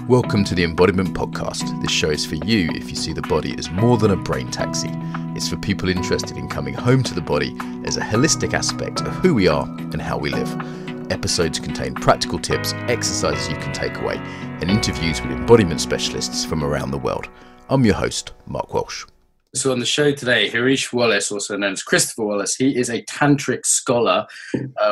Welcome to the Embodiment Podcast. This show is for you if you see the body as more than a brain taxi. It's for people interested in coming home to the body as a holistic aspect of who we are and how we live. Episodes contain practical tips, exercises you can take away, and interviews with embodiment specialists from around the world. I'm your host, Mark Walsh. So on the show today, Harish Wallis, also known as Christopher Wallis, he is a tantric scholar,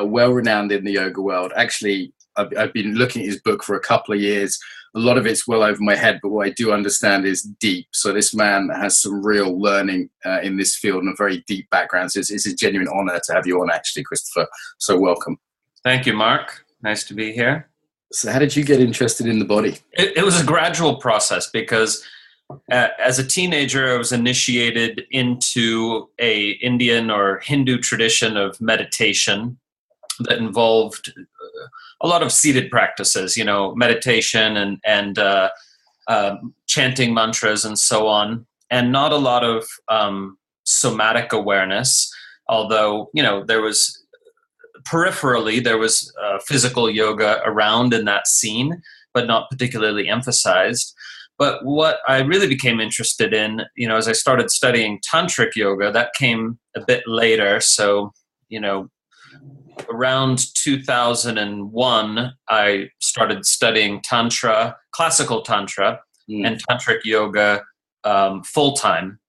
well-renowned in the yoga world. Actually, I've been looking at his book for a couple of years. A lot of it's well over my head, but what I do understand is deep. So this man has some real learning in this field and a very deep background. So it's a genuine honor to have you on, actually, Christopher. So welcome. Thank you, Mark. Nice to be here. So how did you get interested in the body? It was a gradual process because as a teenager, I was initiated into a Indian or Hindu tradition of meditation that involved a lot of seated practices, you know, meditation and chanting mantras and so on, and not a lot of somatic awareness, although, you know, there was peripherally, there was physical yoga around in that scene, but not particularly emphasized. But what I really became interested in, you know, as I started studying tantric yoga, that came a bit later. So, you know, around 2001, I started studying Tantra, classical Tantra, and Tantric yoga full-time.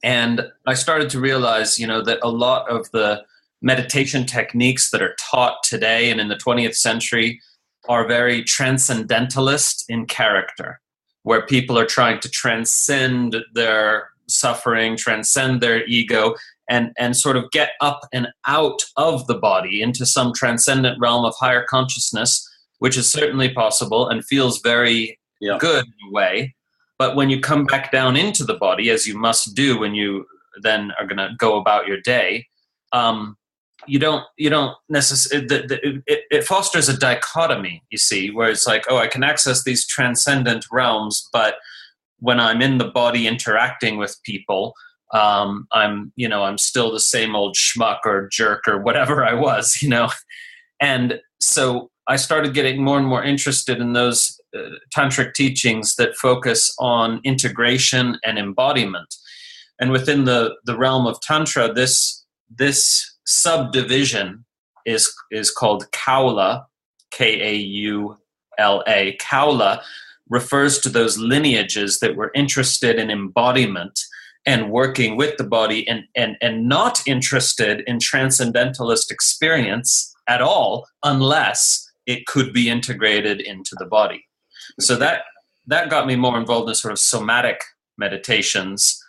And I started to realize, you know, that a lot of the meditation techniques that are taught today and in the 20th century are very transcendentalist in character, where people are trying to transcend their suffering, transcend their ego, and sort of get up and out of the body into some transcendent realm of higher consciousness, which is certainly possible and feels very good in a way. But when you come back down into the body, as you must do when you then are going to go about your day, you don't necessarily, it fosters a dichotomy, you see, where it's like, oh, I can access these transcendent realms, but when I'm in the body interacting with people, I'm still the same old schmuck or jerk or whatever I was, you know. And so I started getting more and more interested in those tantric teachings that focus on integration and embodiment. And within the realm of Tantra, this subdivision is called Kaula, Kaula. Kaula refers to those lineages that were interested in embodiment and working with the body and not interested in transcendentalist experience at all unless it could be integrated into the body. So that got me more involved in sort of somatic meditations.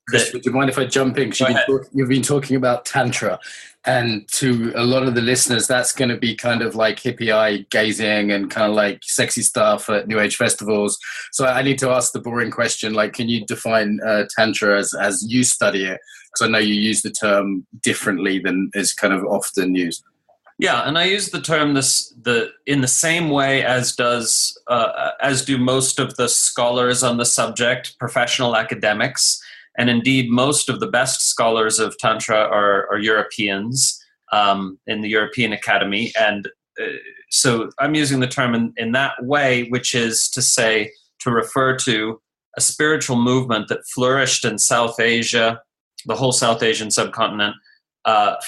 Chris, would you mind if I jump in? Because you've been talking about Tantra, and to a lot of the listeners, that's going to be kind of like hippie eye gazing and kind of like sexy stuff at New Age festivals. So I need to ask the boring question, like, can you define Tantra as you study it? Because I know you use the term differently than is kind of often used. Yeah, and I use the term in the same way as do most of the scholars on the subject, professional academics. And indeed, most of the best scholars of Tantra are Europeans in the European Academy. And so I'm using the term in that way, which is to refer to a spiritual movement that flourished in South Asia, the whole South Asian subcontinent,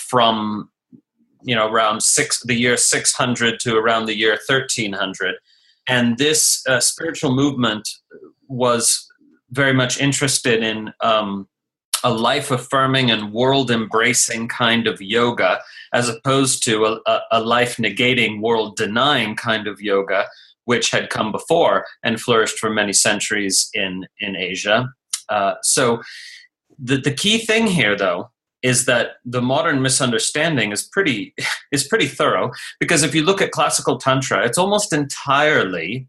from around the year 600 to around the year 1300. And this spiritual movement was very much interested in a life-affirming and world-embracing kind of yoga, as opposed to a life-negating, world-denying kind of yoga, which had come before and flourished for many centuries in Asia. So the key thing here, though, is that the modern misunderstanding is pretty thorough, because if you look at classical Tantra, it's almost entirely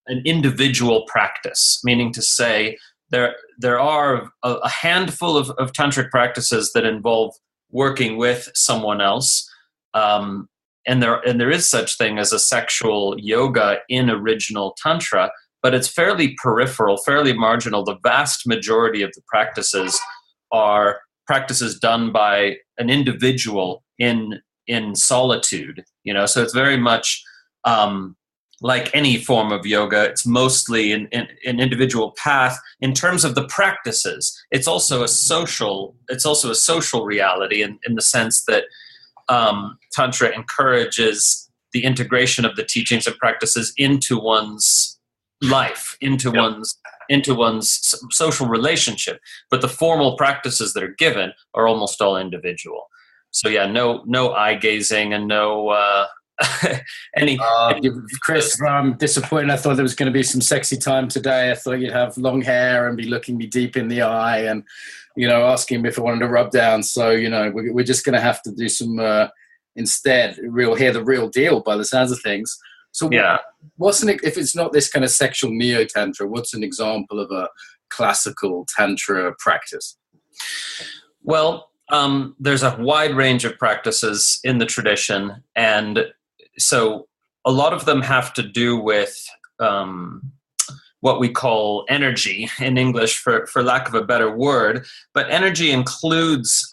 an individual practice, meaning to say there are a handful of tantric practices that involve working with someone else, and there is such thing as a sexual yoga in original Tantra, but it's fairly peripheral, fairly marginal. The vast majority of the practices are practices done by an individual in solitude, you know. So it's very much like any form of yoga, it's mostly an individual path. In terms of the practices, it's also a social reality in the sense that Tantra encourages the integration of the teachings and practices into one's life, into one's social relationship. But the formal practices that are given are almost all individual. So yeah, no eye gazing and no Chris, I'm disappointed. I thought there was going to be some sexy time today. I thought you'd have long hair and be looking me deep in the eye and, asking me if I wanted to rub down. So, we're just going to have to do some, instead, hear the real deal by the sounds of things. So yeah, if it's not this kind of sexual neo-tantra, what's an example of a classical tantra practice? Well, there's a wide range of practices in the tradition, and so a lot of them have to do with what we call energy in English, for lack of a better word. But energy includes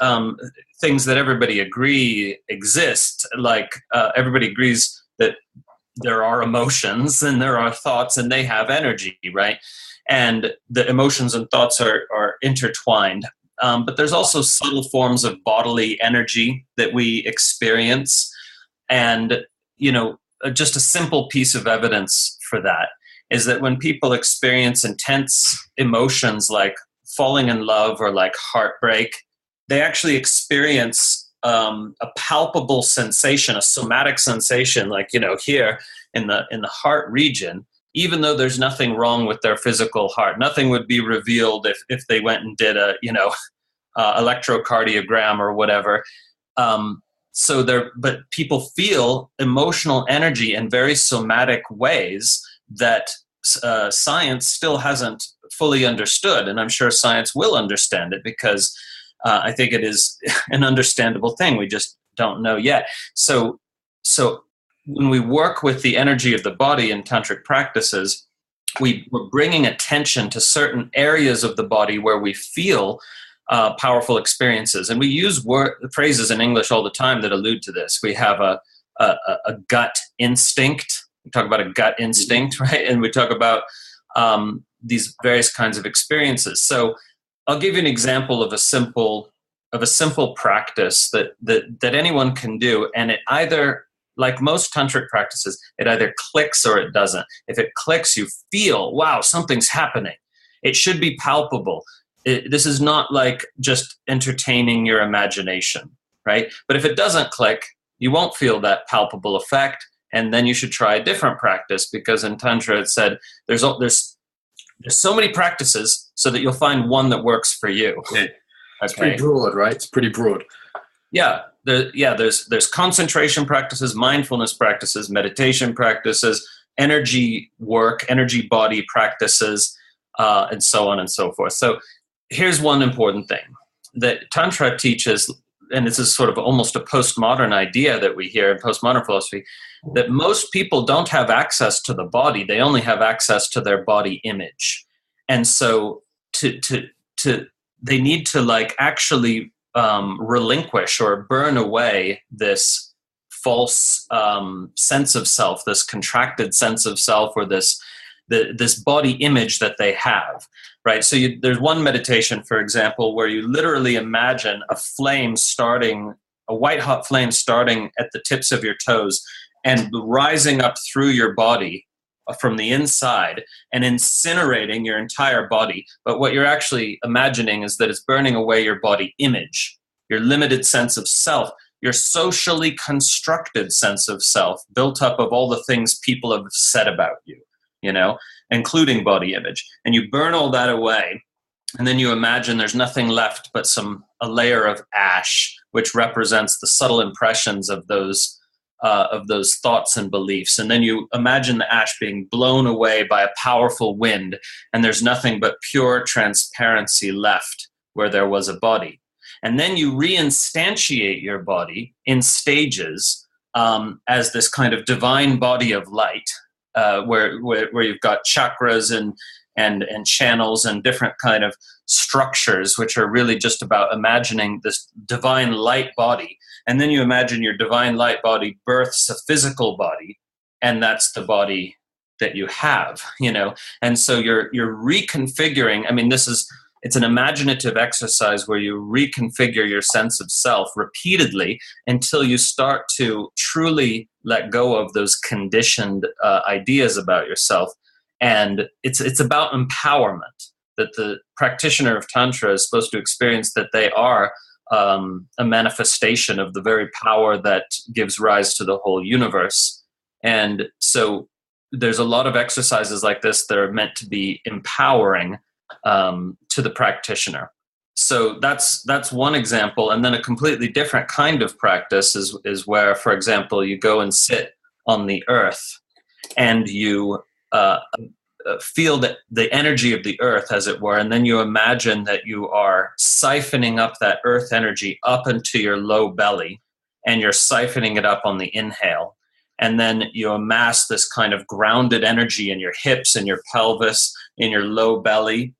things that everybody agree exist. Like everybody agrees that there are emotions and there are thoughts and they have energy, right? And the emotions and thoughts are intertwined. But there's also subtle forms of bodily energy that we experience. And, just a simple piece of evidence for that is that when people experience intense emotions like falling in love or like heartbreak, they actually experience a palpable sensation, a somatic sensation, like, here in the heart region, even though there's nothing wrong with their physical heart. Nothing would be revealed if they went and did a, electrocardiogram or whatever. But people feel emotional energy in very somatic ways that science still hasn't fully understood. And I'm sure science will understand it because I think it is an understandable thing. We just don't know yet. So when we work with the energy of the body in tantric practices, we're bringing attention to certain areas of the body where we feel powerful experiences. And we use phrases in English all the time that allude to this. We have a gut instinct. We talk about a gut instinct, right? And we talk about these various kinds of experiences. So I'll give you an example of a simple practice that anyone can do. And it either, like most tantric practices, it either clicks or it doesn't. If it clicks, you feel, wow, something's happening. It should be palpable. This is not like just entertaining your imagination, right? But if it doesn't click, you won't feel that palpable effect, and then you should try a different practice, because in Tantra it said there's so many practices so that you'll find one that works for you. Yeah. It's pretty broad, right? It's pretty broad. Yeah. There's concentration practices, mindfulness practices, meditation practices, energy work, energy body practices, and so on and so forth. So here's one important thing that Tantra teaches, and this is sort of almost a postmodern idea that we hear in postmodern philosophy, that most people don't have access to the body. They only have access to their body image. And so they need to actually relinquish or burn away this false sense of self, this contracted sense of self, or this body image that they have, right? So there's one meditation, for example, where you literally imagine a white hot flame starting at the tips of your toes and rising up through your body from the inside and incinerating your entire body. But what you're actually imagining is that it's burning away your body image, your limited sense of self, your socially constructed sense of self, built up of all the things people have said about you, including body image. And you burn all that away, and then you imagine there's nothing left but a layer of ash, which represents the subtle impressions of those thoughts and beliefs. And then you imagine the ash being blown away by a powerful wind, and there's nothing but pure transparency left where there was a body. And then you reinstantiate your body in stages as this kind of divine body of light, where you've got chakras and channels and different kind of structures, which are really just about imagining this divine light body. And then you imagine your divine light body births a physical body, and that's the body that you have, and so you're reconfiguring. I mean, it's an imaginative exercise where you reconfigure your sense of self repeatedly until you start to truly let go of those conditioned ideas about yourself. And it's about empowerment, that the practitioner of Tantra is supposed to experience that they are a manifestation of the very power that gives rise to the whole universe. And so there's a lot of exercises like this that are meant to be empowering to the practitioner. So that's one example. And then a completely different kind of practice is where, for example, you go and sit on the earth and you feel that the energy of the earth, as it were, and then you imagine that you are siphoning up that earth energy up into your low belly, and you're siphoning it up on the inhale. And then you amass this kind of grounded energy in your hips and your pelvis, in your low belly.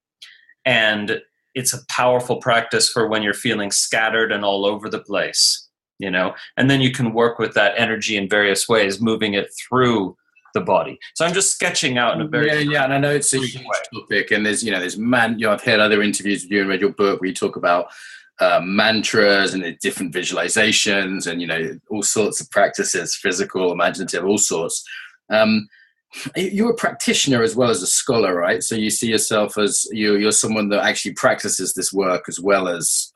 And it's a powerful practice for when you're feeling scattered and all over the place, and then you can work with that energy in various ways, moving it through the body. So I'm just sketching out in a very and I know it's a huge topic, and there's I've heard other interviews with you and read your book where you talk about mantras and the different visualizations and all sorts of practices, physical, imaginative, all sorts. You're a practitioner as well as a scholar, right? So you see yourself as you're someone that actually practices this work as well as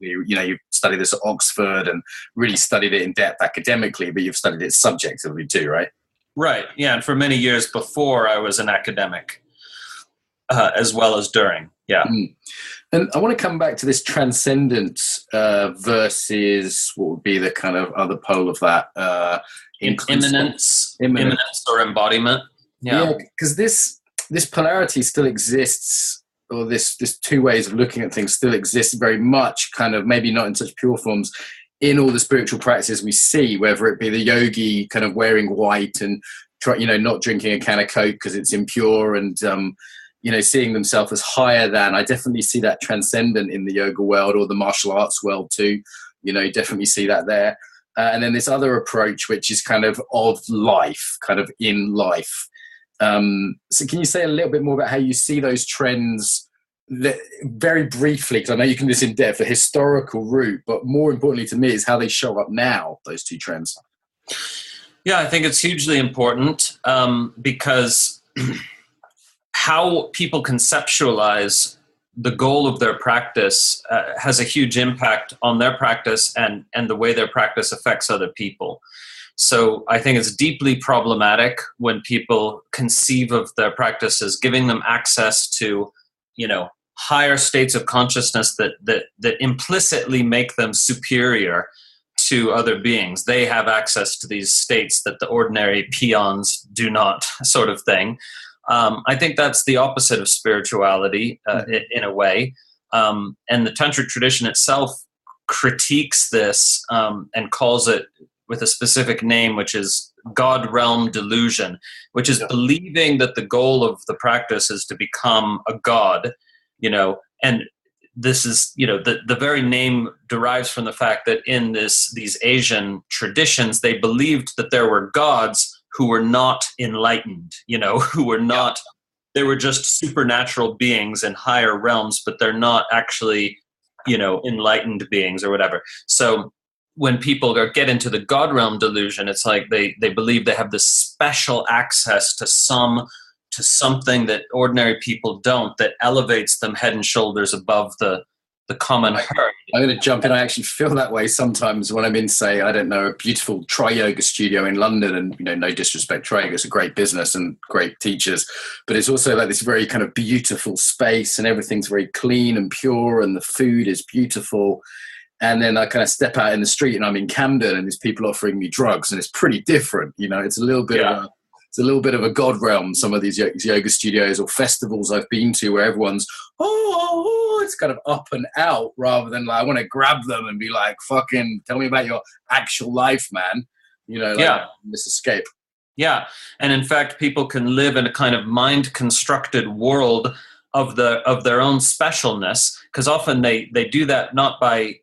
you've studied this at Oxford and really studied it in depth academically, but you've studied it subjectively too, right? Right. Yeah. And for many years before, I was an academic as well as during. Yeah. And I want to come back to this transcendence versus what would be the kind of other pole of that. Immanence or embodiment. Yeah, because this polarity still exists, or this two ways of looking at things still exists very much, kind of maybe not in such pure forms, in all the spiritual practices we see, whether it be the yogi kind of wearing white and not drinking a can of Coke because it's impure, and seeing themselves as higher than. I definitely see that transcendent in the yoga world or the martial arts world too. Definitely see that there. And then this other approach, which is kind of life, kind of in life. So can you say a little bit more about how you see those trends very briefly? Because I know you can do this in depth, the historical route, but more importantly to me is how they show up now, those two trends. Yeah, I think it's hugely important because how people conceptualize the goal of their practice has a huge impact on their practice and the way their practice affects other people. So I think it's deeply problematic when people conceive of their practice as giving them access to, higher states of consciousness that implicitly make them superior to other beings. They have access to these states that the ordinary peons do not, sort of thing. I think that's the opposite of spirituality in a way. And the Tantric tradition itself critiques this and calls it with a specific name, which is God realm delusion, which is believing that the goal of the practice is to become a god, and this is, the very name derives from the fact that in these Asian traditions, they believed that there were gods who were not enlightened, who were not, they were just supernatural beings in higher realms, but they're not actually, enlightened beings or whatever. So when people get into the God realm delusion, it's like they believe they have this special access to something that ordinary people don't, that elevates them head and shoulders above the common herd. I'm going to jump in. I actually feel that way sometimes when I'm in, say, I don't know, a beautiful tri-yoga studio in London, and, no disrespect, tri-yoga is a great business and great teachers, but it's also like this very kind of beautiful space and everything's very clean and pure and the food is beautiful. And then I kind of step out in the street and I'm in Camden and there's people offering me drugs and it's pretty different. It's a little bit of a god realm, some of these yoga studios or festivals I've been to where everyone's, it's kind of up and out rather than like, I want to grab them and be like, fucking tell me about your actual life, man. This escape. Yeah. And in fact, people can live in a kind of mind constructed world of their own specialness, because often they do that not by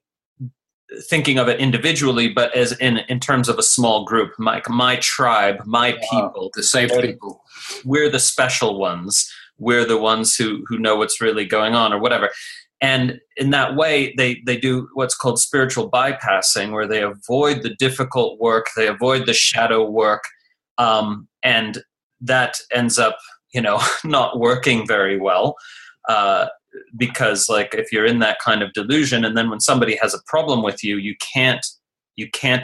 thinking of it individually, but as in terms of a small group, my tribe, my people, the saved people. We're the special ones. We're the ones who know what's really going on or whatever. And in that way, they do what's called spiritual bypassing, where they avoid the difficult work, they avoid the shadow work, and that ends up, not working very well. Because like if you're in that kind of delusion, and then when somebody has a problem with you, you can't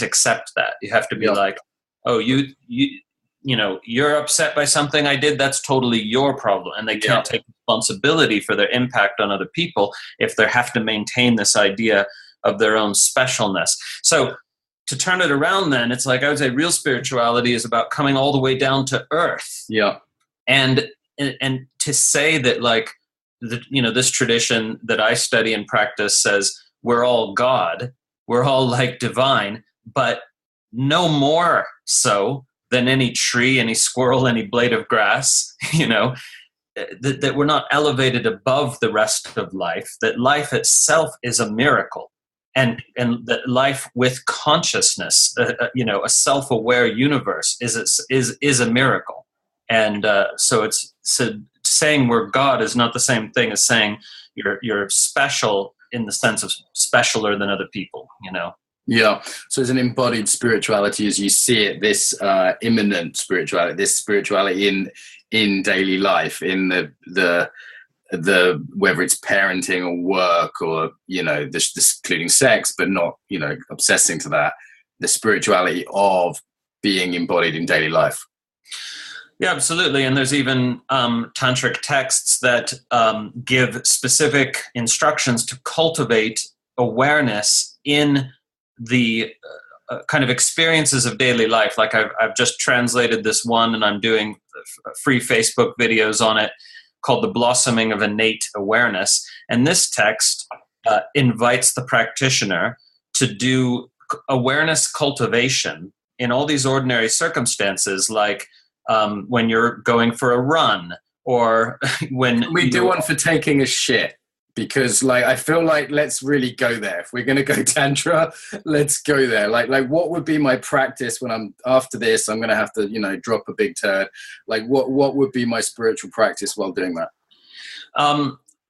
accept that. You have to be like, oh, you're upset by something I did. That's totally your problem. And they can't take responsibility for their impact on other people if they have to maintain this idea of their own specialness. So to turn it around, then it's like, I would say real spirituality is about coming all the way down to earth. Yeah. And to say that like, this tradition that I study and practice says we're all God, we're all like divine, but no more so than any tree, any squirrel, any blade of grass, that we're not elevated above the rest of life, that life itself is a miracle, and that life with consciousness, a self-aware universe is a miracle. And so saying we're God is not the same thing as saying you're special in the sense of specialer than other people, Yeah. So as an embodied spirituality, as you see it, this immanent spirituality, this spirituality in daily life, in the whether it's parenting or work or, this including sex, but not, obsessing to that, the spirituality of being embodied in daily life. Yeah, absolutely. And there's even tantric texts that give specific instructions to cultivate awareness in the kind of experiences of daily life. Like I've just translated this one, and I'm doing free Facebook videos on it called The Blossoming of Innate Awareness. And this text invites the practitioner to do awareness cultivation in all these ordinary circumstances, like when you're going for a run, or when we do one for taking a shit, because like I feel like let's really go there. If we're going to go tantra, let's go there. Like what would be my practice when I'm after this? I'm going to have to drop a big turd. Like what would be my spiritual practice while doing that?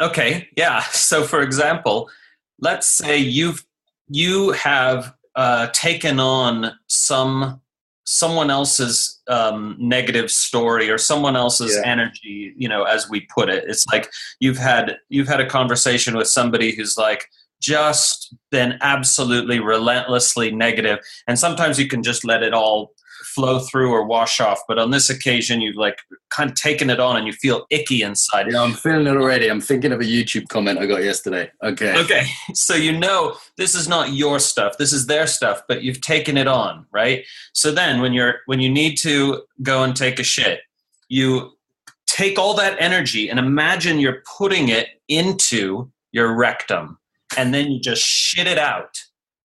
Okay, yeah. So for example, let's say you have taken on someone else's negative story or someone else's energy, as we put it. It's like you've had a conversation with somebody who's like just been absolutely relentlessly negative, and sometimes you can just let it all flow through or wash off, but on this occasion you've like kind of taken it on and you feel icky inside. Yeah, I'm feeling it already. I'm thinking of a YouTube comment I got yesterday. Okay, so this is not your stuff, this is their stuff, but you've taken it on, right? So then when you need to go and take a shit, you take all that energy and imagine you're putting it into your rectum, and then you just shit it out.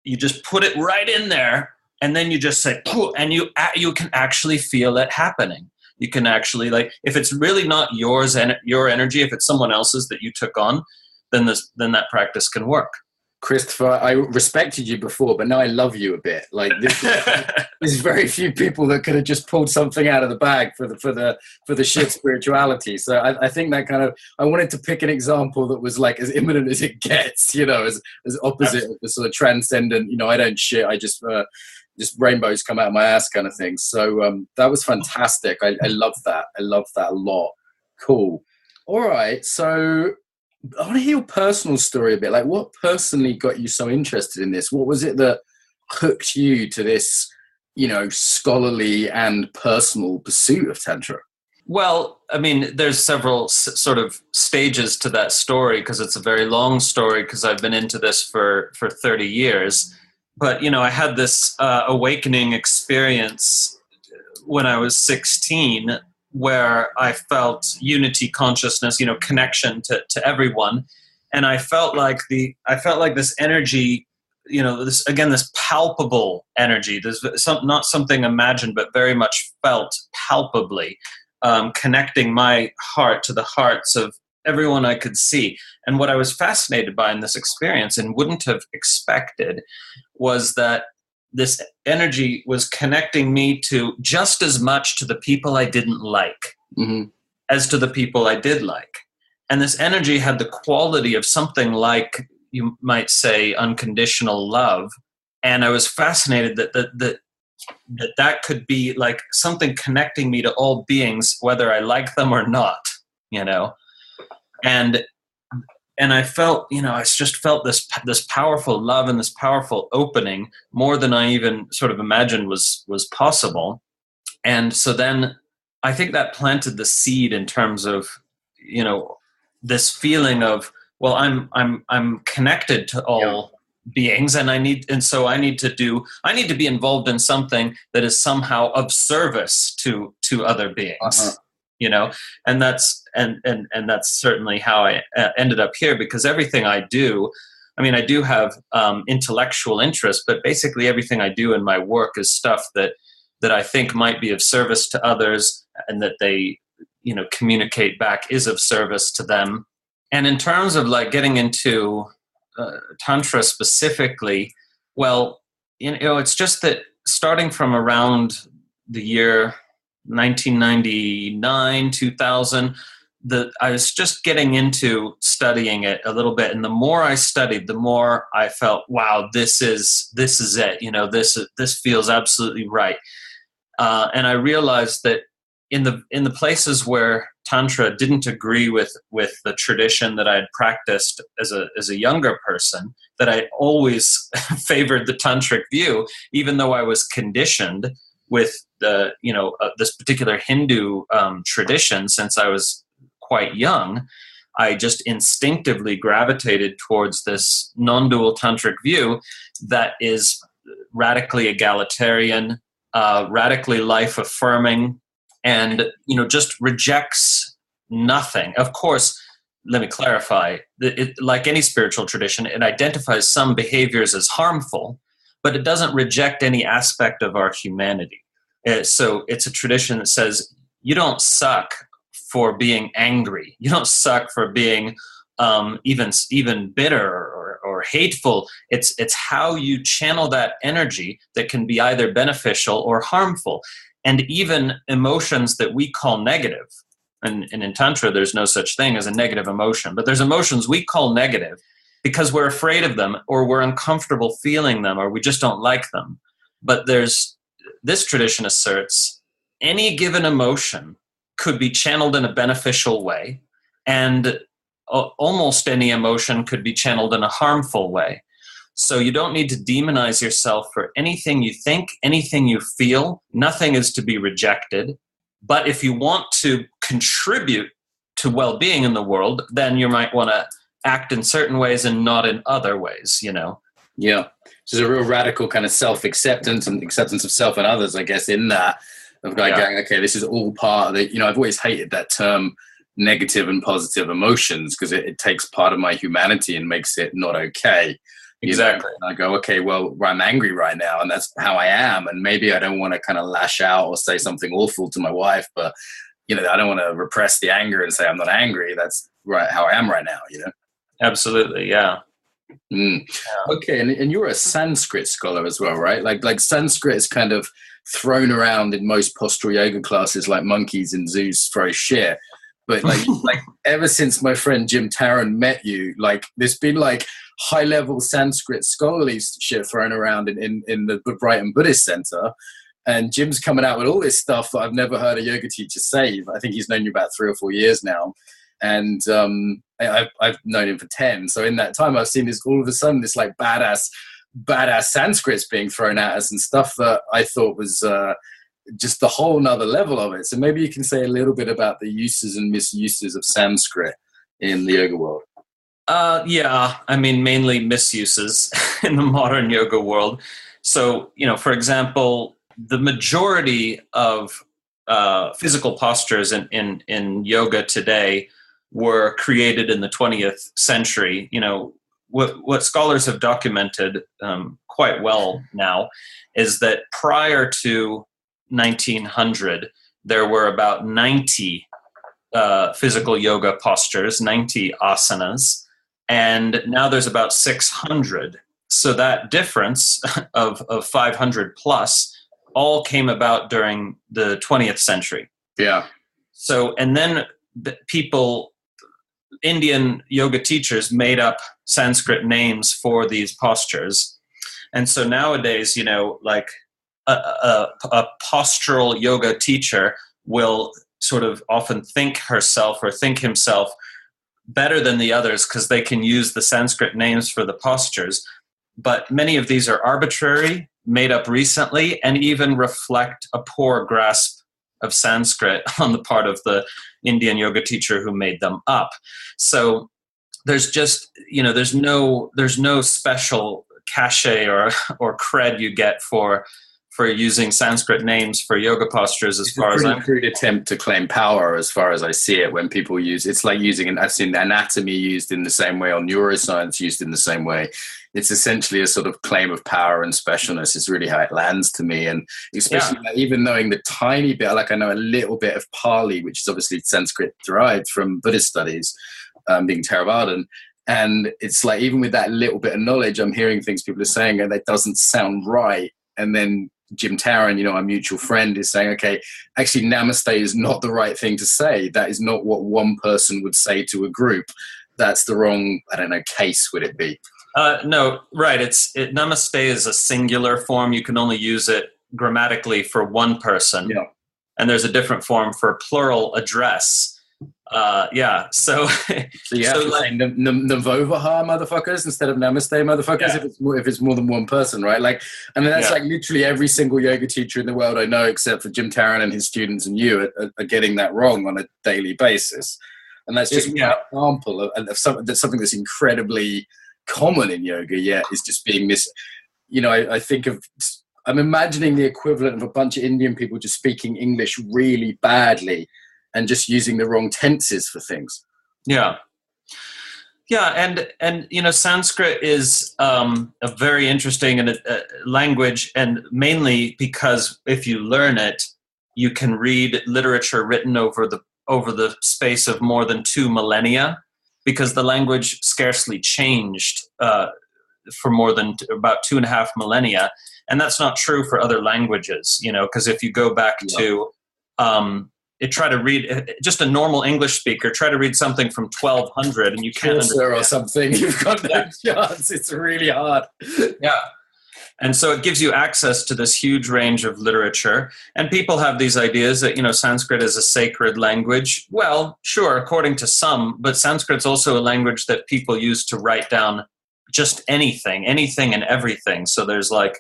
You just put it right in there, and then you just say, and you can actually feel it happening. You can actually, like, if it's really not yours and your energy, if it's someone else's that you took on, then that practice can work. Christopher, I respected you before, but now I love you a bit. Like there's very few people that could have just pulled something out of the bag for the shit spirituality. So I think that kind of, I wanted to pick an example that was like as imminent as it gets, as opposite of the sort of transcendent. I don't shit. I just rainbows come out of my ass kind of thing. So that was fantastic. I love that. I love that a lot. Cool. All right. So I want to hear your personal story a bit. Like, what personally got you so interested in this? What was it that hooked you to this, scholarly and personal pursuit of Tantra? Well, I mean, there's several sort of stages to that story, because it's a very long story, because I've been into this for 30 years. But, I had this awakening experience when I was 16, where I felt unity consciousness, connection to everyone. And I felt like this energy, this palpable energy. There's not something imagined, but very much felt palpably, connecting my heart to the hearts of everyone I could see. And what I was fascinated by in this experience and wouldn't have expected was that this energy was connecting me to just as much to the people I didn't like as to the people I did like. And this energy had the quality of something like, you might say, unconditional love. And I was fascinated that could be like something connecting me to all beings, whether I like them or not, you know. And I felt, I just felt this powerful love and this powerful opening, more than I even sort of imagined was possible. And so then I think that planted the seed in terms of, this feeling of, well, I'm connected to all beings, and I need to be involved in something that is somehow of service to other beings. And that's certainly how I ended up here, because everything I do, I do have intellectual interest, but basically everything I do in my work is stuff that I think might be of service to others, and that they, communicate back is of service to them. And in terms of like getting into Tantra specifically, well, it's just that starting from around the year 1999, 2000, I was just getting into studying it a little bit. And the more I studied, the more I felt, wow, this is it. This feels absolutely right. And I realized that in the places where Tantra didn't agree with the tradition that I had practiced as a younger person, that I always favored the tantric view, even though I was conditioned with the this particular Hindu tradition since I was quite young. I just instinctively gravitated towards this non-dual tantric view that is radically egalitarian, radically life affirming, and just rejects nothing. Of course, let me clarify, like any spiritual tradition, it identifies some behaviors as harmful, but it doesn't reject any aspect of our humanity. So it's a tradition that says you don't suck for being angry. You don't suck for being even bitter or hateful. It's how you channel that energy that can be either beneficial or harmful. And even emotions that we call negative. And in Tantra, there's no such thing as a negative emotion. But there's emotions we call negative because we're afraid of them, or we're uncomfortable feeling them, or we just don't like them. But this tradition asserts any given emotion could be channeled in a beneficial way, and almost any emotion could be channeled in a harmful way. So you don't need to demonize yourself for anything you think, anything you feel. Nothing is to be rejected. But if you want to contribute to well-being in the world, then you might want to act in certain ways and not in other ways, Yeah. So there's a real radical kind of self-acceptance and acceptance of self and others, I guess, in that, of going, okay, this is all part of it. I've always hated that term negative and positive emotions, because it takes part of my humanity and makes it not okay. Exactly. And I go, okay, well, I'm angry right now, and that's how I am. And maybe I don't want to kind of lash out or say something awful to my wife, but, I don't want to repress the anger and say I'm not angry. That's right how I am right now, Absolutely, yeah. Yeah. Okay, and you're a Sanskrit scholar as well, right? Like Sanskrit is kind of thrown around in most postural yoga classes like monkeys in zoos throw shit. But like ever since my friend Jim Tarren met you, like there's been like high-level Sanskrit scholarly shit thrown around in the Brighton Buddhist Center. And Jim's coming out with all this stuff that I've never heard a yoga teacher say. I think he's known you about 3 or 4 years now. And I've known him for 10. So in that time, I've seen this all of a sudden, this like badass Sanskrit's being thrown at us and stuff that I thought was just the whole nother level of it. So maybe you can say a little bit about the uses and misuses of Sanskrit in the yoga world. Mainly misuses in the modern yoga world. So, for example, the majority of physical postures in yoga today were created in the 20th century. What scholars have documented quite well now is that prior to 1900, there were about 90 physical yoga postures, 90 asanas, and now there's about 600. So that difference of 500 plus all came about during the 20th century. Yeah. So, and then Indian yoga teachers made up Sanskrit names for these postures. And so nowadays, like a postural yoga teacher will sort of often think herself or think himself better than the others because they can use the Sanskrit names for the postures. But many of these are arbitrary, made up recently, and even reflect a poor grasp of Sanskrit on the part of the Indian yoga teacher who made them up. So there's just, there's no special cachet or cred you get for using Sanskrit names for yoga postures. As far as I'm crude attempt to claim power, as far as I see it, when people it's like using I've seen anatomy used in the same way, or neuroscience used in the same way. It's essentially a sort of claim of power and specialness. It's really how it lands to me. And especially even knowing the tiny bit, like I know a little bit of Pali, which is obviously Sanskrit derived from Buddhist studies, being Theravadan. And it's like, even with that little bit of knowledge, I'm hearing things people are saying and that doesn't sound right. And then Jim Tarren, our mutual friend, is saying, okay, actually namaste is not the right thing to say. That is not what one person would say to a group. That's the wrong, case would it be? No, right. Namaste is a singular form. You can only use it grammatically for one person. Yeah. And there's a different form for plural address. So you have to say Navovaha, motherfuckers, instead of Namaste, motherfuckers, if it's more than one person, right? Like, and that's like literally every single yoga teacher in the world I know, except for Jim Tarren and his students and you, are getting that wrong on a daily basis. And that's just one example of something that's incredibly common in yoga, yet is just being I'm imagining the equivalent of a bunch of Indian people just speaking English really badly and just using the wrong tenses for things. Yeah, and Sanskrit is a very interesting language, and mainly because if you learn it, you can read literature written over the space of more than 2 millennia, because the language scarcely changed for more than about 2.5 millennia, and that's not true for other languages. Because if you go back to try to read, just a normal English speaker, try to read something from 1200 and you can't understand. Or something, you've got no chance. It's really hard. Yeah. And so it gives you access to this huge range of literature. And people have these ideas that, Sanskrit is a sacred language. Well, sure, according to some, but Sanskrit's also a language that people use to write down just anything and everything. So there's like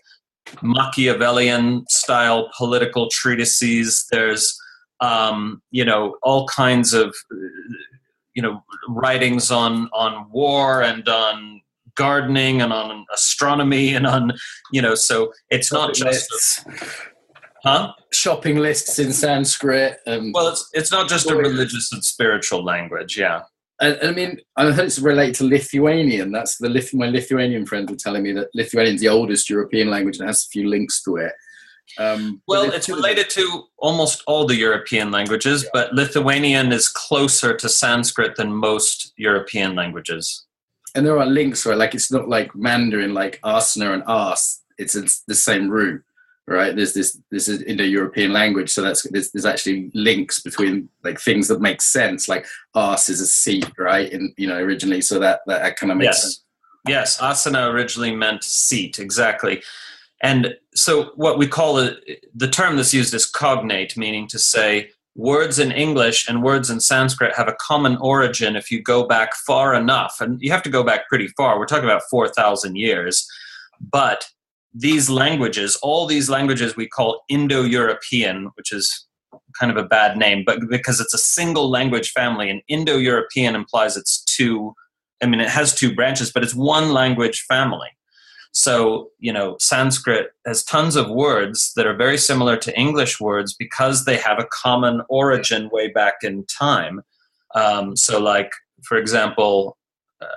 Machiavellian style political treatises. There's all kinds of, writings on war and on gardening and on astronomy and on, so it's not just shopping lists in Sanskrit. Well, it's not just a religious and spiritual language. Yeah. I mean, I heard it's related to Lithuanian. That's my Lithuanian friends were telling me that Lithuanian is the oldest European language and has a few links to it. Well, it's related to almost all the European languages, but Lithuanian is closer to Sanskrit than most European languages. And there are links, right? Like, it's not like Mandarin, like asana and as. It's the same root, right? There's this is Indo-European language, so there's actually links between like things that make sense. Like as is a seat, right? And originally, so that kind of makes sense. Yes, asana originally meant seat, exactly. And so what we call the term that's used is cognate, meaning to say words in English and words in Sanskrit have a common origin if you go back far enough. And you have to go back pretty far. We're talking about 4,000 years. But these languages, all these languages we call Indo-European, which is kind of a bad name, but because it's a single language family, and Indo-European implies it has 2 branches, but it's one language family. So, Sanskrit has tons of words that are very similar to English words because they have a common origin way back in time. So like, for example,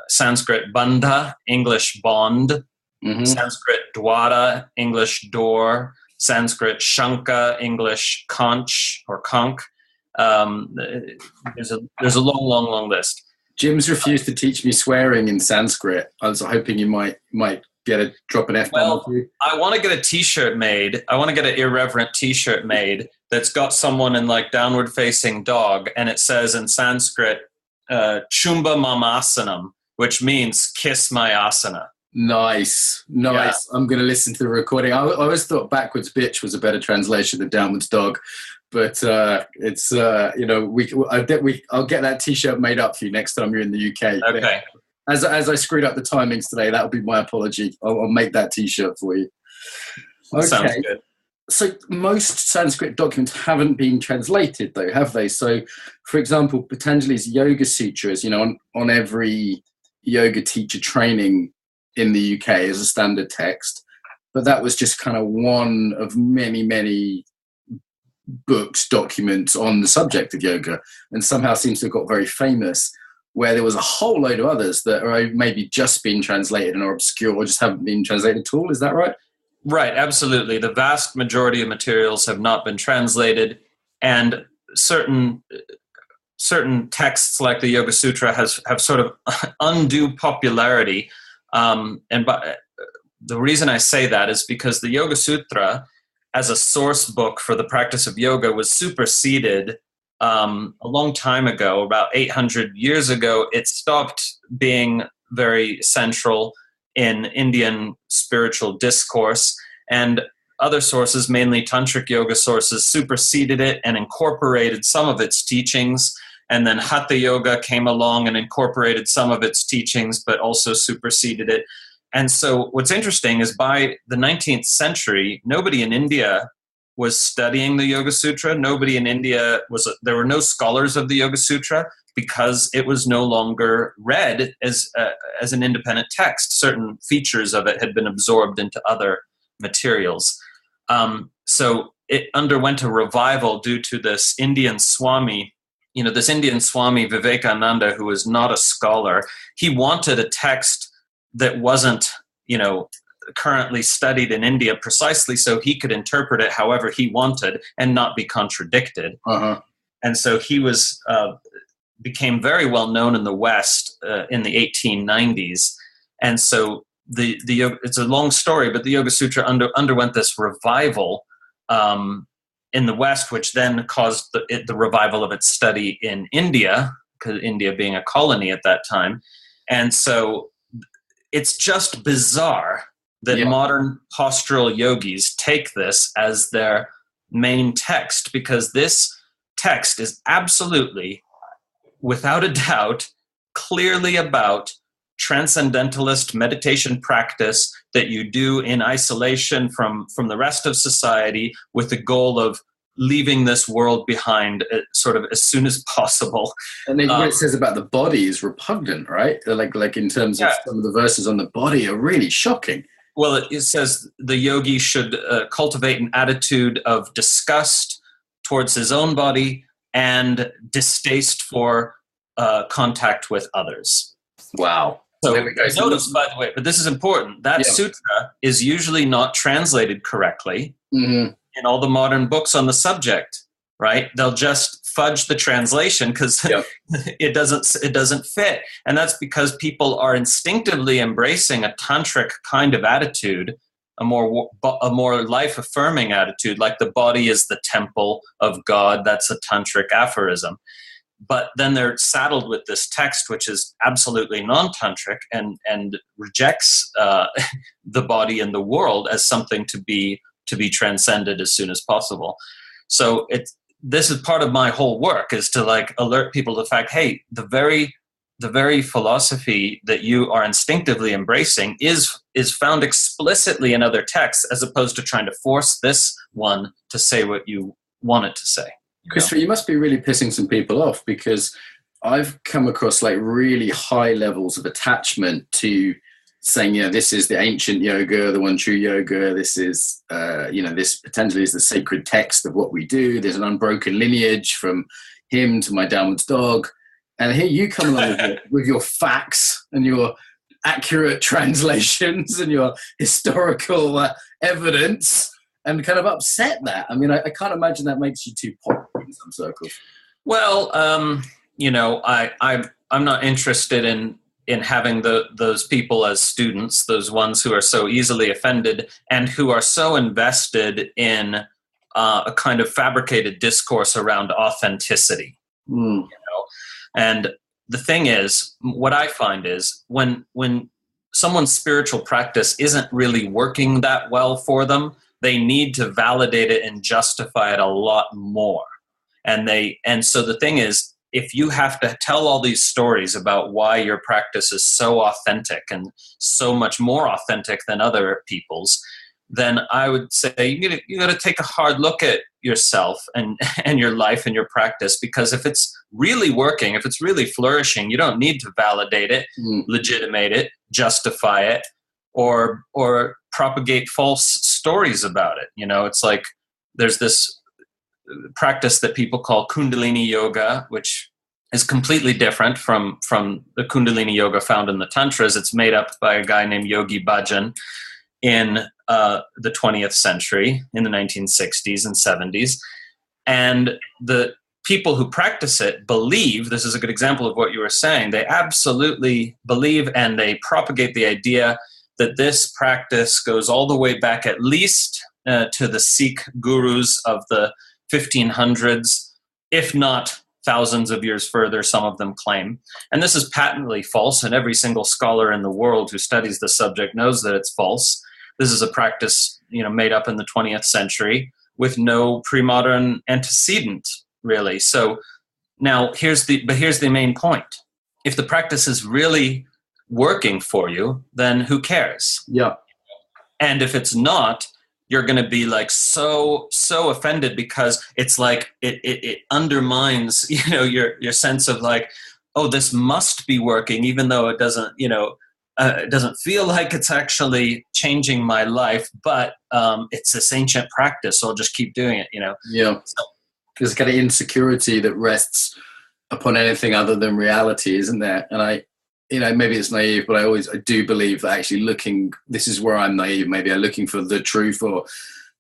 Sanskrit bandha, English bond, Sanskrit dwara, English door, Sanskrit shanka, English conch or conch, There's a long list. Jim's refused to teach me swearing in Sanskrit. I was hoping you might drop an F-bomb. Well, I want to get a T-shirt made. I want to get an irreverent T-shirt made that's got someone in like downward facing dog, and it says in Sanskrit, "Chumba mamasanam," which means "kiss my asana." Nice. Yeah. I'm going to listen to the recording. I always thought "backwards bitch" was a better translation than "downwards dog," but it's I'll get that T-shirt made up for you next time you're in the UK. Okay. As I screwed up the timings today, that'll be my apology. I'll make that T-shirt for you. Okay. Sounds good. So most Sanskrit documents haven't been translated, though, have they? So, for example, Patanjali's Yoga Sutras, on every yoga teacher training in the UK is a standard text, but that was just kind of one of many, many books, documents on the subject of yoga, and somehow seems to have got very famous, where there was a whole load of others that are maybe just been translated and are obscure or just haven't been translated at all. Is that right? Right, absolutely. The vast majority of materials have not been translated, and certain texts like the Yoga Sutra have sort of undue popularity. The reason I say that is because the Yoga Sutra, as a source book for the practice of yoga, was superseded a long time ago. About 800 years ago, it stopped being very central in Indian spiritual discourse, and other sources, mainly tantric yoga sources, superseded it and incorporated some of its teachings. And then Hatha Yoga came along and incorporated some of its teachings, but also superseded it. And so what's interesting is by the 19th century, nobody in India was studying the Yoga Sutra. Nobody in India there were no scholars of the Yoga Sutra because it was no longer read as an independent text. Certain features of it had been absorbed into other materials. So it underwent a revival due to this Indian Swami, Vivekananda, who was not a scholar. He wanted a text that wasn't, currently studied in India precisely so he could interpret it however he wanted and not be contradicted. Uh-huh. And so he became very well known in the West in the 1890s. And so it's a long story, but the Yoga Sutra underwent this revival in the West, which then caused the revival of its study in India, because India being a colony at that time. And so it's just bizarre that modern postural yogis take this as their main text, because this text is absolutely, without a doubt, clearly about transcendentalist meditation practice that you do in isolation from the rest of society, with the goal of leaving this world behind sort of as soon as possible. And then what it says about the body is repugnant, right? Like in terms of some of the verses on the body are really shocking. Well, it says the yogi should cultivate an attitude of disgust towards his own body and distaste for contact with others. Wow. So notice, by the way, but this is important, that sutra is usually not translated correctly in all the modern books on the subject, right? They'll just fudge the translation because it doesn't fit. And that's because people are instinctively embracing a tantric kind of attitude, a more life-affirming attitude, like the body is the temple of God. That's a tantric aphorism. But then they're saddled with this text, which is absolutely non-tantric and rejects the body and the world as something to be transcended as soon as possible. So this is part of my whole work, is to alert people to the fact, hey, the very philosophy that you are instinctively embracing is found explicitly in other texts, as opposed to trying to force this one to say what you want it to say. Christopher, you must be really pissing some people off, because I've come across really high levels of attachment to saying, this is the ancient yoga, the one true yoga. This is, this potentially is the sacred text of what we do. There's an unbroken lineage from him to my downwards dog. And here you come along with your facts and your accurate translations and your historical evidence, and kind of upset that. I mean, I can't imagine that makes you too popular in some circles. Well, I'm not interested in having those people as students, those ones who are so easily offended and who are so invested in a kind of fabricated discourse around authenticity. And the thing is, what I find is when someone's spiritual practice isn't really working that well for them, they need to validate it and justify it a lot more. And so the thing is, if you have to tell all these stories about why your practice is so authentic and so much more authentic than other people's, then I would say you got to take a hard look at yourself and your life and your practice, because if it's really working, if it's really flourishing, you don't need to validate it, legitimate it, justify it, or propagate false stories about it. It's like there's this practice that people call Kundalini Yoga, which is completely different from the Kundalini Yoga found in the Tantras. It's made up by a guy named Yogi Bhajan in the 20th century, in the 1960s and 70s. And the people who practice it believe, this is a good example of what you were saying, they absolutely believe and they propagate the idea that this practice goes all the way back at least to the Sikh gurus of the 1500s, if not thousands of years further, some of them claim. And this is patently false, and every single scholar in the world who studies the subject knows that it's false. This is a practice, made up in the 20th century with no pre-modern antecedent, really. So now here's the main point. If the practice is really working for you, then who cares? Yeah. And if it's not, you're going to be like so offended, because it's like it undermines your sense of like, oh, this must be working, even though it doesn't it doesn't feel like it's actually changing my life, but it's this ancient practice, so I'll just keep doing it. Yeah. So, there's kind of insecurity that rests upon anything other than reality, isn't there? And maybe it's naive, but I do believe that actually this is where I'm naive. Maybe I'm looking for the truth or,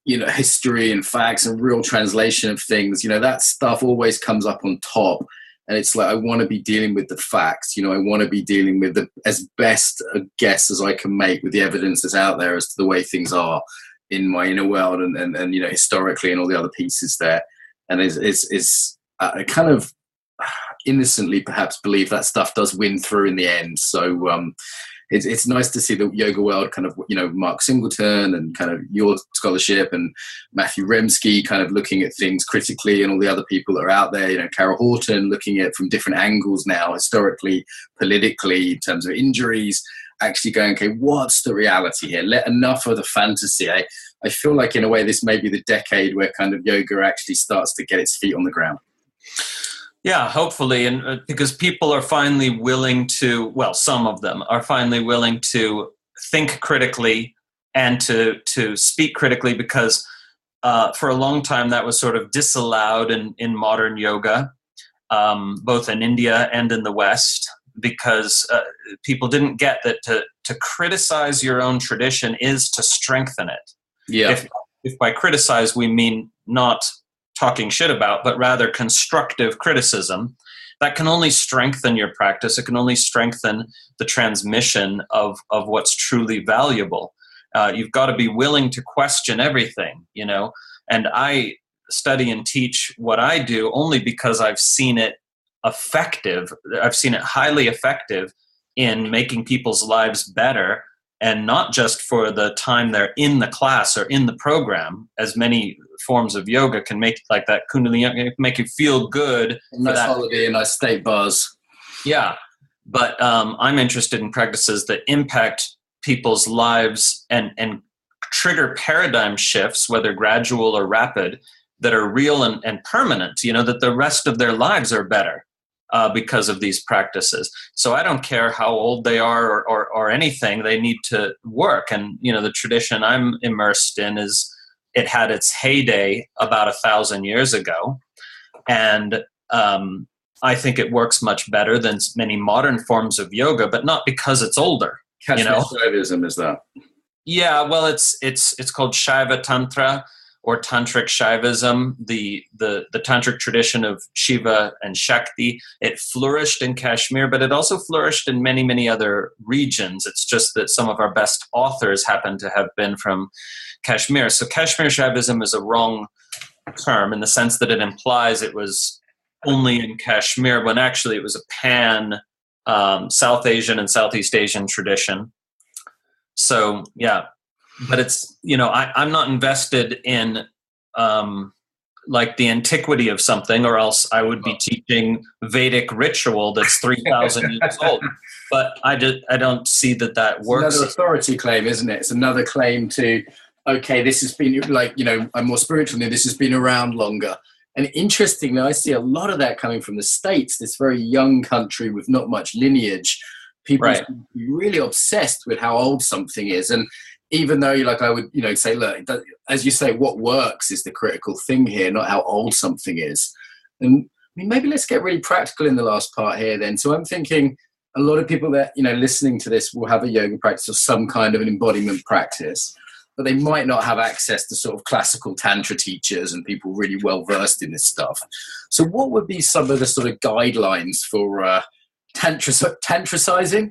history and facts and real translation of things. That stuff always comes up on top. And it's like, I want to be dealing with the facts. I want to be dealing with as best a guess as I can make with the evidence that's out there as to the way things are in my inner world and historically and all the other pieces there. And I kind of innocently perhaps believe that stuff does win through in the end. So it's nice to see the yoga world kind of, Mark Singleton and kind of your scholarship and Matthew Remski kind of looking at things critically, and all the other people that are out there, Carol Horton looking at it from different angles now, historically, politically, in terms of injuries, actually going, okay, what's the reality here? Let enough of the fantasy. I feel like in a way this may be the decade where kind of yoga actually starts to get its feet on the ground. Yeah, hopefully, and because people are finally willing to, well, some of them are finally willing to think critically and to speak critically, because for a long time that was sort of disallowed in modern yoga, both in India and in the West, because people didn't get that to criticize your own tradition is to strengthen it. Yeah. If by criticize we mean not talking shit about, but rather constructive criticism, that can only strengthen your practice. It can only strengthen the transmission of what's truly valuable. You've got to be willing to question everything, and I study and teach what I do only because I've seen it effective. I've seen it highly effective in making people's lives better, and not just for the time they're in the class or in the program, as many forms of yoga can make, like that Kundalini Yoga, can make you feel good. Nice holiday and nice state buzz. Yeah. But I'm interested in practices that impact people's lives and trigger paradigm shifts, whether gradual or rapid, that are real and permanent, that the rest of their lives are better because of these practices. So I don't care how old they are or anything, they need to work. And, the tradition I'm immersed in it had its heyday about 1,000 years ago. And I think it works much better than many modern forms of yoga, but not because it's older. Kashmir Shaivism is that? Yeah, well, it's called Shaiva Tantra, or Tantric Shaivism, the Tantric tradition of Shiva and Shakti. It flourished in Kashmir, but it also flourished in many, many other regions. It's just that some of our best authors happen to have been from Kashmir. So Kashmir Shaivism is a wrong term in the sense that it implies it was only in Kashmir, when actually it was a pan South Asian and Southeast Asian tradition. So, yeah. But it's, I'm not invested in like the antiquity of something, or else I would be teaching Vedic ritual that's 3,000 years old. But I don't see that works. It's another authority claim, isn't it? It's another claim to, okay, this has been I'm more spiritual than this has been around longer. And interestingly, I see a lot of that coming from the States, this very young country with not much lineage. People are really obsessed with how old something is. And even though I would, say, look, as you say, what works is the critical thing here, not how old something is. And maybe let's get really practical in the last part here then. So I'm thinking a lot of people that, listening to this will have a yoga practice or some kind of an embodiment practice, but they might not have access to sort of classical Tantra teachers and people really well versed in this stuff. So what would be some of the sort of guidelines for tantricizing?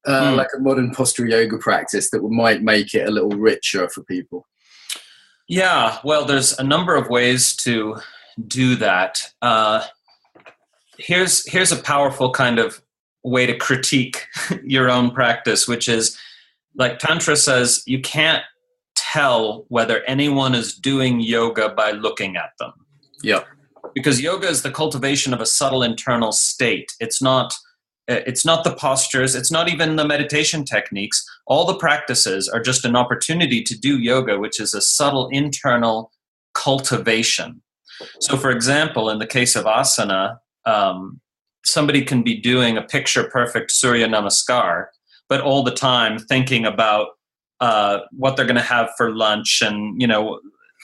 Like a modern postural yoga practice that might make it a little richer for people? Yeah, well, there's a number of ways to do that. Here's a powerful kind of way to critique your own practice, which is, like Tantra says, you can't tell whether anyone is doing yoga by looking at them. Yeah. Because yoga is the cultivation of a subtle internal state. It's not the postures. It's not even the meditation techniques. All the practices are just an opportunity to do yoga, which is a subtle internal cultivation. So, for example, in the case of asana, somebody can be doing a picture-perfect Surya Namaskar, but all the time thinking about what they're going to have for lunch and,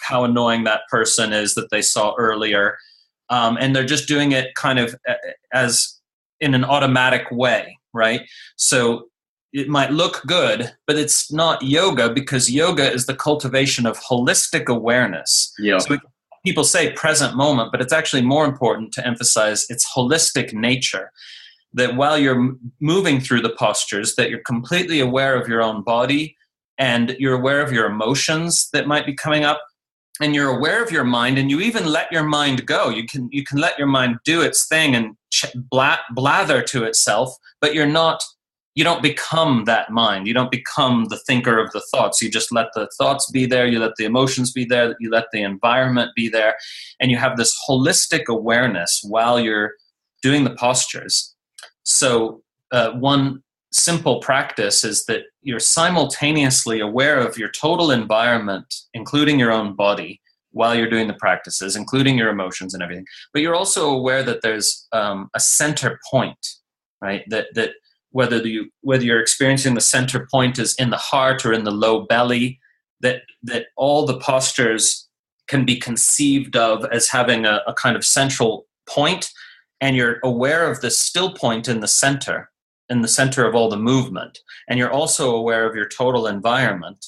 how annoying that person is that they saw earlier. And they're just doing it kind of as in an automatic way, right? So it might look good, but it's not yoga, because yoga is the cultivation of holistic awareness. Yeah. So people say present moment, but it's actually more important to emphasize its holistic nature. That while you're moving through the postures, that you're completely aware of your own body, and you're aware of your emotions that might be coming up, and you're aware of your mind, and you even let your mind go. You can let your mind do its thing and blather to itself, but you don't become that mind. You don't become the thinker of the thoughts. You just let the thoughts be there. You let the emotions be there. You let the environment be there. And you have this holistic awareness while you're doing the postures. So one simple practice is that you're simultaneously aware of your total environment, including your own body, while you're doing the practices, including your emotions and everything. But you're also aware that there's a center point, right? That whether you're experiencing the center point is in the heart or in the low belly, that all the postures can be conceived of as having a kind of central point, and you're aware of the still point in the center of all the movement, and you're also aware of your total environment.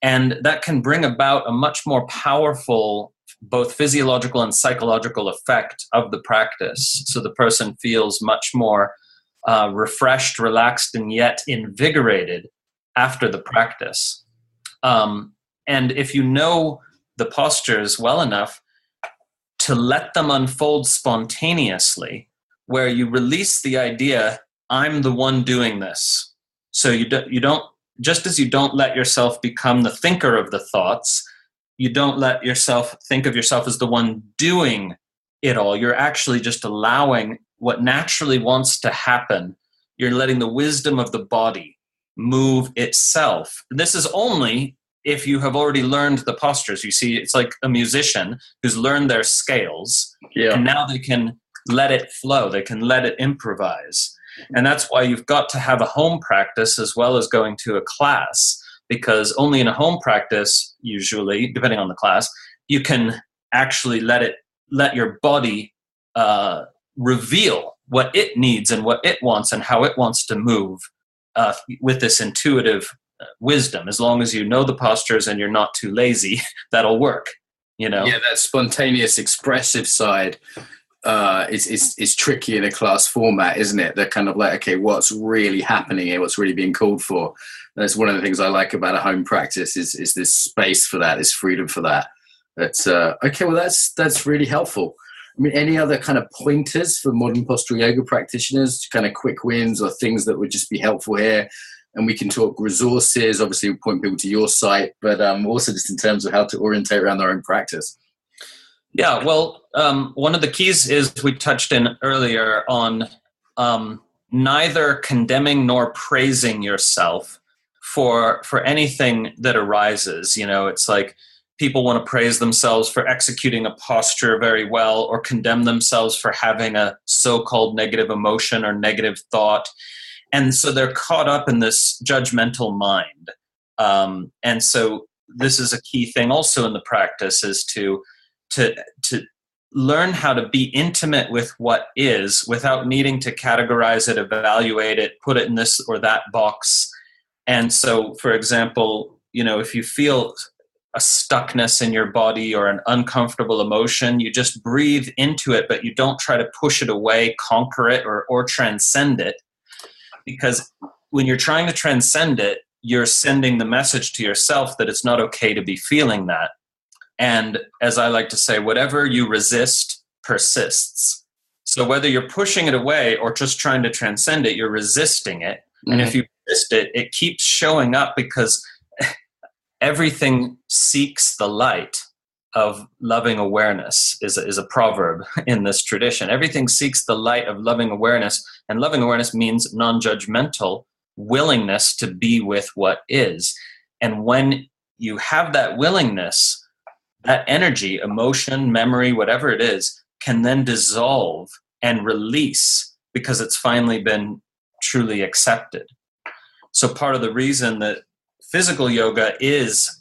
And that can bring about a much more powerful, both physiological and psychological effect of the practice. So the person feels much more refreshed, relaxed, and yet invigorated after the practice. And if you know the postures well enough to let them unfold spontaneously, where you release the idea, I'm the one doing this. So you don't, just as you don't let yourself become the thinker of the thoughts, you don't let yourself think of yourself as the one doing it all. You're actually just allowing what naturally wants to happen. You're letting the wisdom of the body move itself. This is only if you have already learned the postures. You see, it's like a musician who's learned their scales, and now they can let it flow. They can let it improvise. And that's why you've got to have a home practice as well as going to a class, because only in a home practice, usually, depending on the class, you can actually let your body reveal what it needs and what it wants and how it wants to move with this intuitive wisdom. As long as you know the postures and you're not too lazy, that'll work. you know? Yeah, that spontaneous, expressive side is tricky in a class format, isn't it? They're kind of like, okay, what's really happening here? What's really being called for? That's one of the things I like about a home practice is this space for that, this freedom for that. That's okay. Well, that's really helpful. I mean, any other kind of pointers for modern postural yoga practitioners, kind of quick wins or things that would just be helpful here? And we can talk resources. Obviously, we'll point people to your site, but also just in terms of how to orientate around their own practice. Yeah, well, one of the keys is we touched in earlier on neither condemning nor praising yourself for anything that arises. You know, it's like people want to praise themselves for executing a posture very well or condemn themselves for having a so-called negative emotion or negative thought. And so they're caught up in this judgmental mind. And so this is a key thing also in the practice is to learn how to be intimate with what is without needing to categorize it, evaluate it, put it in this or that box. And so, for example, you know, if you feel a stuckness in your body or an uncomfortable emotion, you just breathe into it, but you don't try to push it away, conquer it, or transcend it. Because when you're trying to transcend it, you're sending the message to yourself that it's not okay to be feeling that. And as I like to say, whatever you resist persists. So whether you're pushing it away or just trying to transcend it, you're resisting it. Mm-hmm. And if you resist it, it keeps showing up because everything seeks the light of loving awareness is a proverb in this tradition. Everything seeks the light of loving awareness. And loving awareness means non-judgmental willingness to be with what is. And when you have that willingness, that energy, emotion, memory, whatever it is, can then dissolve and release because it's finally been truly accepted. So part of the reason that physical yoga is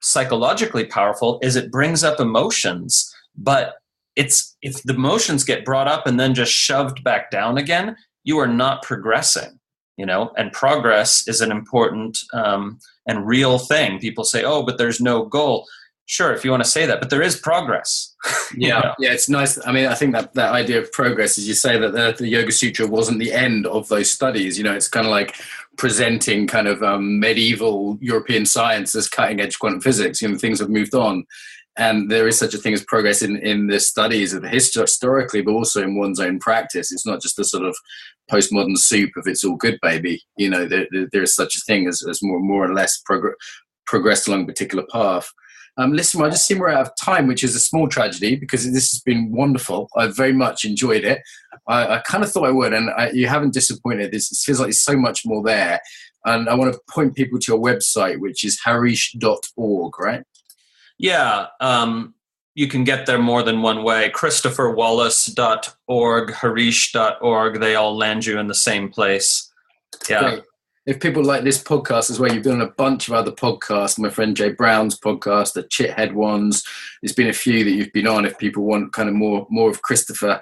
psychologically powerful is it brings up emotions, but if the emotions get brought up and then just shoved back down again, you are not progressing, you know, and progress is an important and real thing. People say, oh, but there's no goal. Sure, if you want to say that, but there is progress. Yeah, it's nice. I mean, I think that idea of progress, as you say, that the Yoga Sutra wasn't the end of those studies. You know, it's kind of like presenting kind of medieval European science as cutting-edge quantum physics. You know, things have moved on. And there is such a thing as progress in the studies of the history historically, but also in one's own practice. It's not just a sort of postmodern soup of it's all good, baby. You know, there is such a thing as more or less progressed along a particular path. Listen, I just seem we're out of time, which is a small tragedy because this has been wonderful. I've very much enjoyed it. I kind of thought I would, and you haven't disappointed. It feels like there's so much more there. And I want to point people to your website, which is harish.org, right? Yeah, you can get there more than one way. ChristopherWallis.org, Harish.org, they all land you in the same place. Yeah. Great. If people like this podcast as well, you've been on a bunch of other podcasts. My friend Jay Brown's podcast, the Chithead ones. There's been a few that you've been on. If people want kind of more of Christopher's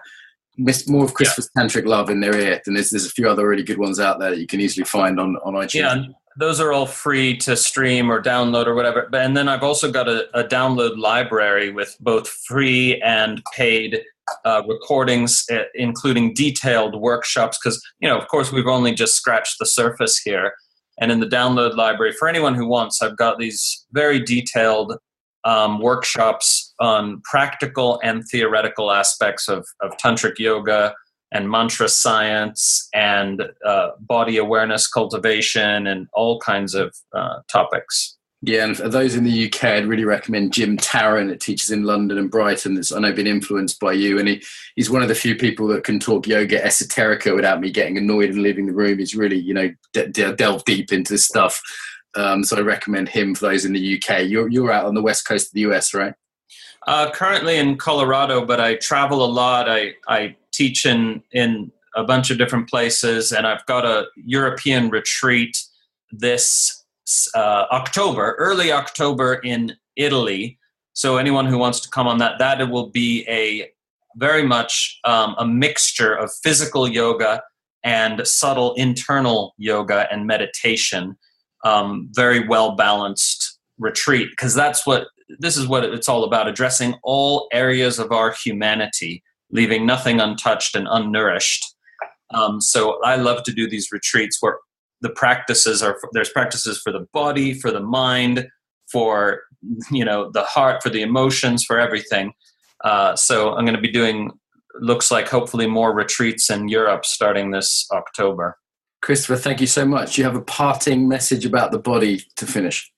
tantric love in their ear, then there's a few other really good ones out there that you can easily find on iTunes. Yeah, those are all free to stream or download or whatever. And then I've also got a download library with both free and paid recordings, including detailed workshops, because, you know, of course, we've only just scratched the surface here. And in the download library, for anyone who wants, I've got these very detailed workshops on practical and theoretical aspects of tantric yoga and mantra science and body awareness cultivation and all kinds of topics. Yeah, and for those in the UK, I'd really recommend Jim Tarren, that teaches in London and Brighton. That's, I know, been influenced by you. And he's one of the few people that can talk yoga esoterica without me getting annoyed and leaving the room. He's really, you know, delve deep into this stuff. So I recommend him for those in the UK. You're out on the west coast of the US, right? Currently in Colorado, but I travel a lot. I teach in a bunch of different places, and I've got a European retreat this early October in Italy. So anyone who wants to come on that it will be a very much a mixture of physical yoga and subtle internal yoga and meditation. Very well balanced retreat, because that's what this is what it's all about, addressing all areas of our humanity, leaving nothing untouched and unnourished. So I love to do these retreats where the practices there's practices for the body, for the mind, for, the heart, for the emotions, for everything. So I'm going to be doing, looks like hopefully more retreats in Europe starting this October. Christopher, thank you so much. You have a parting message about the body to finish.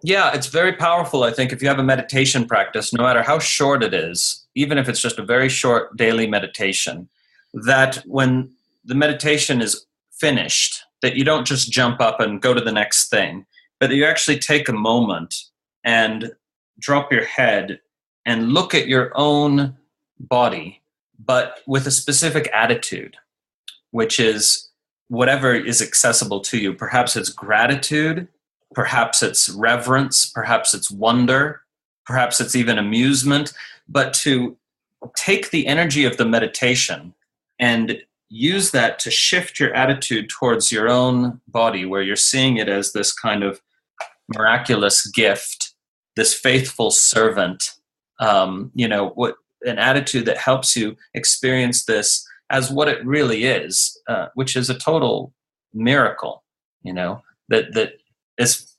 Yeah, it's very powerful. I think if you have a meditation practice, no matter how short it is, even if it's just a very short daily meditation, that when the meditation is finished, that you don't just jump up and go to the next thing, but that you actually take a moment and drop your head and look at your own body, but with a specific attitude, which is whatever is accessible to you. Perhaps it's gratitude, perhaps it's reverence, perhaps it's wonder, perhaps it's even amusement, but to take the energy of the meditation and use that to shift your attitude towards your own body, where you're seeing it as this kind of miraculous gift, this faithful servant, what an attitude that helps you experience this as what it really is, which is a total miracle, that is,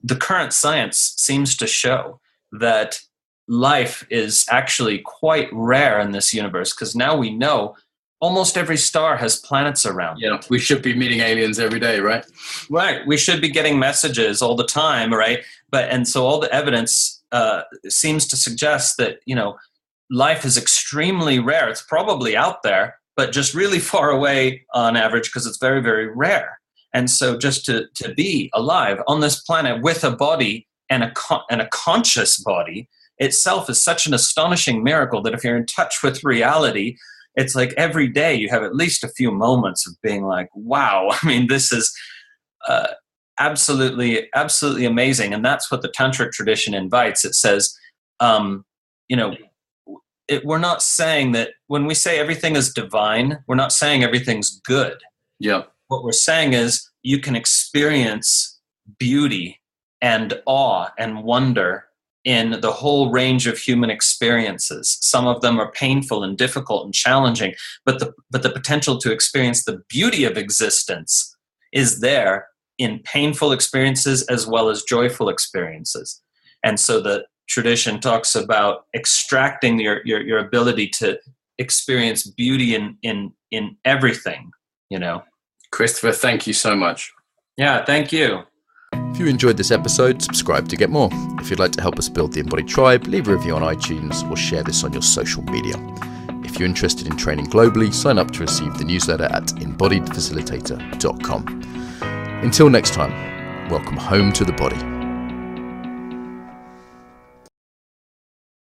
the current science seems to show that life is actually quite rare in this universe, because now we know almost every star has planets around. Yeah, we should be meeting aliens every day, right? Right. We should be getting messages all the time, right? And so all the evidence seems to suggest that, life is extremely rare. It's probably out there, but just really far away on average, because it's very, very rare. And so just to be alive on this planet with a body and a conscious body itself is such an astonishing miracle that if you're in touch with reality, it's like every day you have at least a few moments of being like, wow, I mean, this is absolutely, absolutely amazing. And that's what the Tantric tradition invites. It says, we're not saying that when we say everything is divine, we're not saying everything's good. Yeah. What we're saying is you can experience beauty and awe and wonder in the whole range of human experiences. Some of them are painful and difficult and challenging, but the potential to experience the beauty of existence is there in painful experiences as well as joyful experiences. And so the tradition talks about extracting your ability to experience beauty in everything, Christopher, thank you so much. Yeah, thank you. If you enjoyed this episode, subscribe to get more. If you'd like to help us build the Embodied Tribe, leave a review on iTunes or share this on your social media. If you're interested in training globally, sign up to receive the newsletter at embodiedfacilitator.com. Until next time, welcome home to the body.